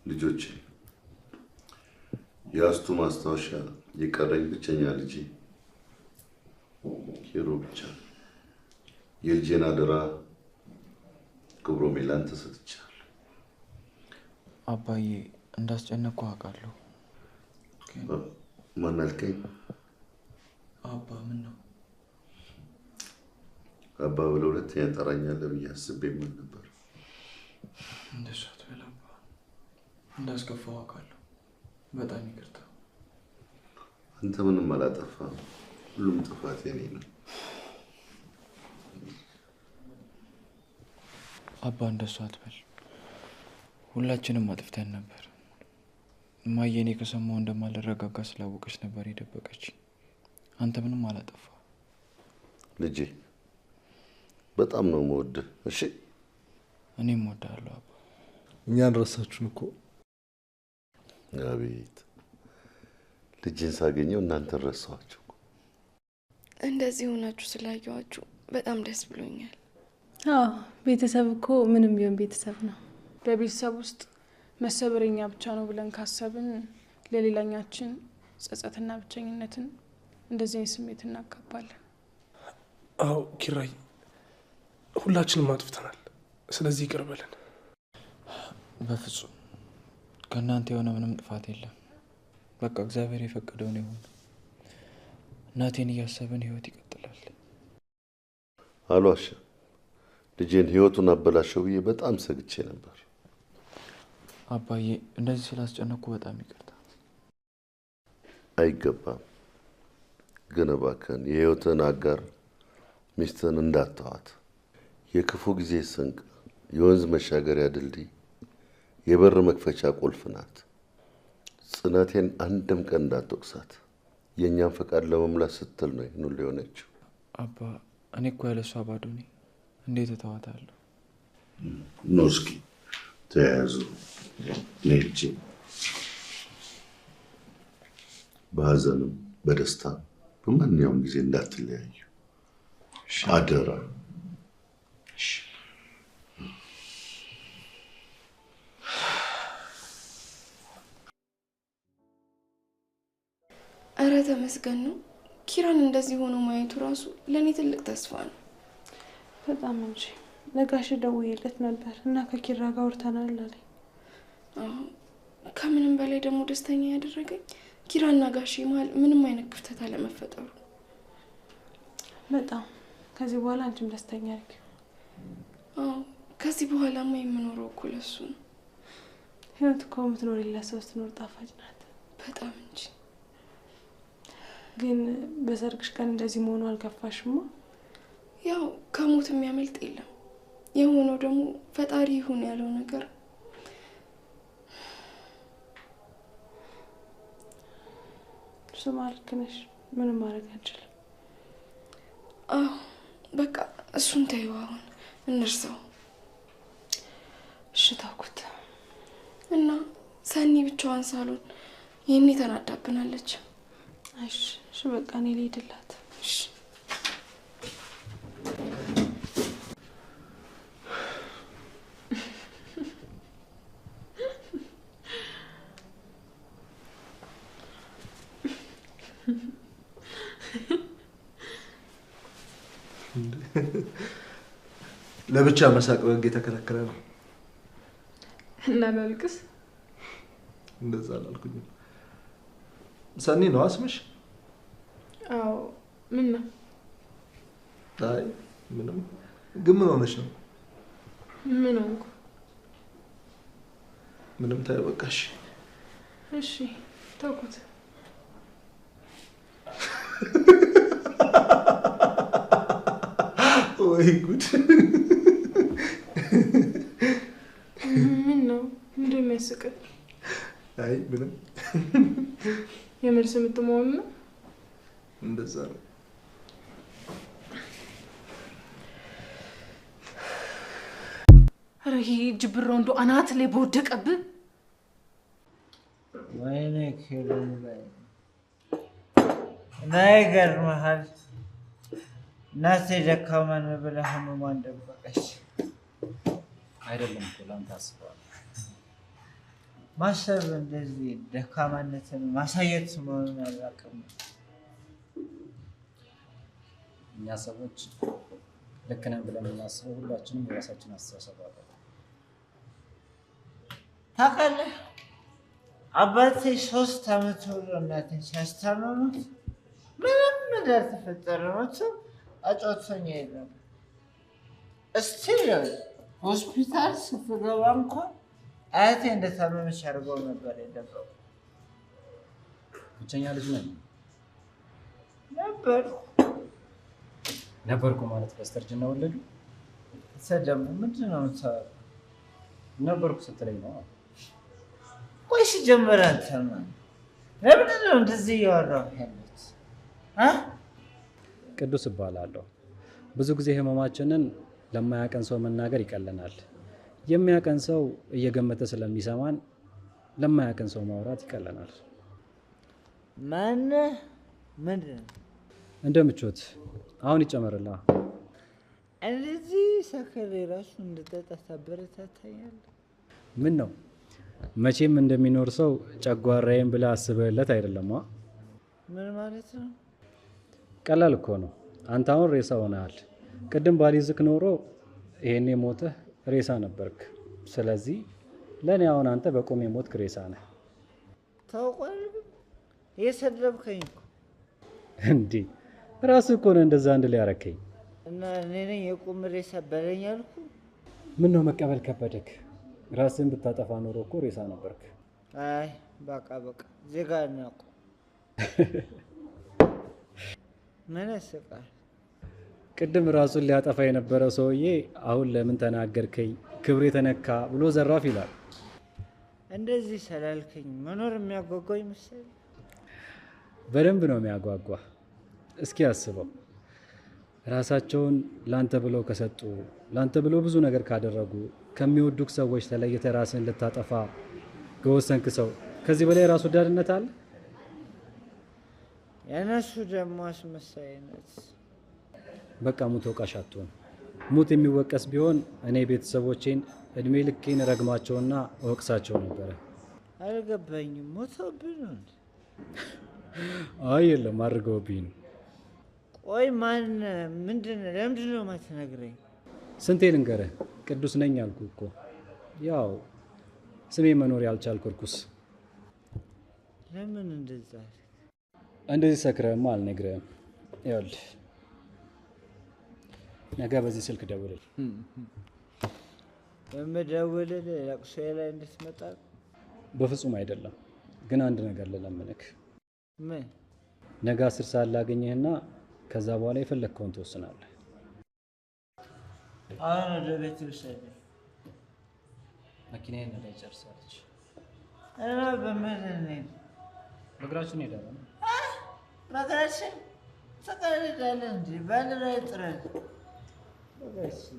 ልጆቼ ያስቱ ማስታወሻ የቀረኝ ብቸኛ ልጄ ኪሩ ብቻ የልጄን አደራ ክብሮሜ ላንተ ሰጥቻለሁ። አባዬ እንዳስጨነቅኩ አውቃለሁ። ማን አልከኝ? አባ ምን ነው? አባ ብለህ ሁለተኛ ጠራኛለህ ብዬ አስቤም ነበር። እንደሱ አትበል አባ፣ እንዳስከፋው አውቃለሁ። በጣም ይቅርታ። አንተ ምንም አላጠፋም። ሁሉም ጥፋት የኔ ነው። አባ እንደሱ አትበል። ሁላችንም አጥፍተን ነበር። እማዬ እኔ ከሰማሁ እንደማልረጋጋ ስላወቀች ነበር የደበቀች። አንተ ምንም አላጠፋ። ልጄ በጣም ነው የምወድህ። እሺ እኔም እወድሃለሁ አባ። እኛን ረሳችሁን እኮ። አቤት ልጄን ሳገኘው እናንተን ረሳኋችሁ። እንደዚህ ሆናችሁ ስላየኋችሁ በጣም ደስ ብሎኛል። አዎ ቤተሰብ እኮ ምንም ቢሆን ቤተሰብ ነው። በቤተሰብ ውስጥ መሰበረኛ ብቻ ነው ብለን ካሰብን ለሌላኛችን ጸጸትና ብቸኝነትን እንደዚህ ስሜት እናጋባለን። አዎ ኪራይ፣ ሁላችንም አጥፍተናል። ስለዚህ ይቅር በለን። በፍጹም ከእናንተ የሆነ ምንም ጥፋት የለም። በቃ እግዚአብሔር የፈቀደውን ይሁን። እናቴን እያሰብን ህይወት ይቀጥላል። አልዋሽም። ልጄን ህይወቱን አበላሸው ብዬ በጣም ሰግቼ ነበር። አባዬ እንደዚህ ስላስጨነቅኩ በጣም ይቅርታ። አይገባም። ግን እባክህን የህይወትን አጋር ሚስትህን እንዳትተዋት። የክፉ ጊዜ ስንቅ፣ የወንዝ መሻገሪያ ድልድይ፣ የበር መክፈቻ ቁልፍ ናት። ጽናቴን አንድም ቀን እንዳትወቅሳት። የእኛን ፈቃድ ለመሙላት ስትል ነው ይህን ሁሉ የሆነችው። አባ እኔ እኮ ያለሷ ባዶ ነኝ። እንዴት እተዋታለሁ? ኑ እስኪ ተያያዙ። ልጄ በሀዘንም በደስታ በማንኛውም ጊዜ እንዳትለያዩ አደራ። እረ ተመስገን ነው። ኪራን እንደዚህ ሆኖ ማየቱ ራሱ ለእኔ ትልቅ ተስፋ ነው። በጣም እንጂ ለጋሽ ደውዬለት ነበር እና ከኪራ ጋር አውርተናል አለኝ። ከምንም በላይ ደግሞ ደስተኛ ያደረገኝ ኪራና ጋሽ መሀል ምንም አይነት ክፍተት አለመፈጠሩ። በጣም ከዚህ በኋላ አንቺም ደስተኛ ነሽ? አዎ ከዚህ በኋላማ የምኖረው እኮ ለሱ ነው። ህይወት እኮ የምትኖሪላት ሰው ስትኖር ጣፋጭ ናት። በጣም እንጂ። ግን በሰርግሽ ቀን እንደዚህ መሆኑ አልከፋሽማ? ያው ከሞት የሚያመልጥ የለም። የሆነው ደግሞ ፈጣሪ ይሁን ያለው ነገር። እሱማ ልክ ነሽ። ምንም ማድረግ አንችልም። አዎ በቃ እሱን ተይው፣ አሁን እንርሳው። እሺ ተውኩት። እና ሰኒ ብቻዋን ሳሎን ይሄኔ ተናዳብናለች። እሺ በቃ እኔ ልሂድላት። እሺ ለብቻ መሳቅ በህግ የተከለከለ ነው። እና ላልቅስ? እንደዛ አላልኩኝም። ሰኒ ነው አስምሽ? አዎ ምን ነው? አይ ምንም። ግን ምን ሆነሽ ነው? ምን ሆንኩ? ምንም። ታይ በቃሽ። እሺ ተውኩት። ወይ ጉድ! ምን ነው እንደሚያስቅ? አይ ምንም። የመልስ ምት መሆኑ ነው። እንደዛ ነው። ኧረ ይሄ ጅብሮ እንዶ አናት ላይ በወደቀብህ። ወይኔ ኪሩን በይ ናይ ገርመሃል። እናቴ ደካማን ብላ ህመሟን ደበቀች። አይደለም እኮ ላንተ አስበዋል። ማሰብ እንደዚህ ደካማነትን ማሳየት መሆኑን አላውቅም። እኛ ሰዎች ልክ ነን ብለን የምናስበው ሁላችንም የራሳችን አስተሳሰብ አለ። ታውቃለህ አባቴ 3 ዓመት ሙሉ እናቴን ሲያስታምሙት ምንም እንዳልተፈጠረ መቶ አጫውቶኝ የለም። እስቲል ሆስፒታል ስትገባ እንኳን አያቴ እንደታመመች አድርገው ነበር የደበቁ። ብቸኛ ልጅ ነኝ ነበርኩ ማለት በስተርጅና ወለዱ። ደግሞ ምንድን ነው የምታወራው? ነበርኩ ስትለኝ ነው። ቆይ ሲጀመር አንተማ ለምንድን ነው እንደዚህ እያወራሁ ያለሁት? ቅዱስ እባላለሁ። ብዙ ጊዜ ህመማችንን ለማያቀን ሰው መናገር ይቀለናል። የሚያቀን ሰው እየገመተ ስለሚሰማን ለማያቀን ሰው ማውራት ይቀለናል። ማነህ? ምንድን ነው? እንደ ምቾት አሁን ይጨመርላ። እንደዚህ ሰከሬ ራሱ እንድጠጣ ታበረታታኛለህ? ምን ነው መቼም እንደሚኖር ሰው ጨጓራዬን ብለህ አስበህለት አይደለም? ምን ማለት ነው? ቀላል እኮ ነው። አንተ አሁን ሬሳ ሆነሃል። ቅድም ባሊዝክ ኖሮ ይሄኔ ሞተህ ሬሳ ነበርክ። ስለዚህ ለእኔ አሁን አንተ በቆም የሞትክ ሬሳ ነህ። ታውቃለህ እየሰደብከኝ እኮ። እንዲህ ራስህ እኮ ነው እንደዛ አንድ ላይ ያረከኝ። እና እኔ ነኝ የቁም ሬሳ በለኝ አልኩ። ምን ነው መቀበል ከበደክ? ራስህን ብታጠፋ ኖሮ እኮ ሬሳ ነበርክ። አይ በቃ ዜጋ እናውቁ። ምን ያስቃል? ቅድም ራሱን ሊያጠፋ የነበረ ሰውዬ አሁን ለምን ተናገርከኝ ክብሬ ተነካ ብሎ ዘራፍ ይላል። እንደዚህ ስላልከኝ መኖር የሚያጓጓኝ መሰለኝ? በደንብ ነው የሚያጓጓ። እስኪ አስበው፣ ራሳቸውን ላንተ ብለው ከሰጡ፣ ላንተ ብለው ብዙ ነገር ካደረጉ፣ ከሚወዱክ ሰዎች ተለይተህ ራስን ልታጠፋ ከወሰንክ ሰው ከዚህ በላይ ራስ ወዳድነት አለ? የነሱ ደግሞ አስመሳይነት። በቃ ሙት ወቃሽ አትሆን። ሙት የሚወቀስ ቢሆን እኔ ቤተሰቦቼን እድሜ ልኬን ረግማቸውና እወቅሳቸው ነበረ። አልገባኝም። ሞተውብህ ነው እንዴ? አይ የለም አድርገውብኝ ነው። ቆይ ማን ምንድን ለምንድን ነው የማትነግረኝ? ስንቴ ልንገርህ? ቅዱስ ነኝ አልኩ እኮ። ያው ስሜ መኖር ያልቻልኩ እርኩስ። ለምን እንደዛ? እንደዚህ ሰክረህማ አልነግርህም። ይኸውልህ ነገ በዚህ ስልክ ደውልልኝ። የምደውልልህ ለቅሶዬ ላይ እንድትመጣ? በፍጹም አይደለም፣ ግን አንድ ነገር ልለምንህ። ምን? ነገ 10 ሰዓት ላገኘህና ከዛ በኋላ የፈለግከውን ትወስናለህ። አሁን ወደ ቤት ውሰደኝ። መኪናዬን ነዳጅ ጨርሳለች። እና በምን እንሂድ? በእግራችን እንሄዳለን። በእግራችን? ተቀልዳለህ እንጂ ባንዲራ ይጥረን። በእግራችን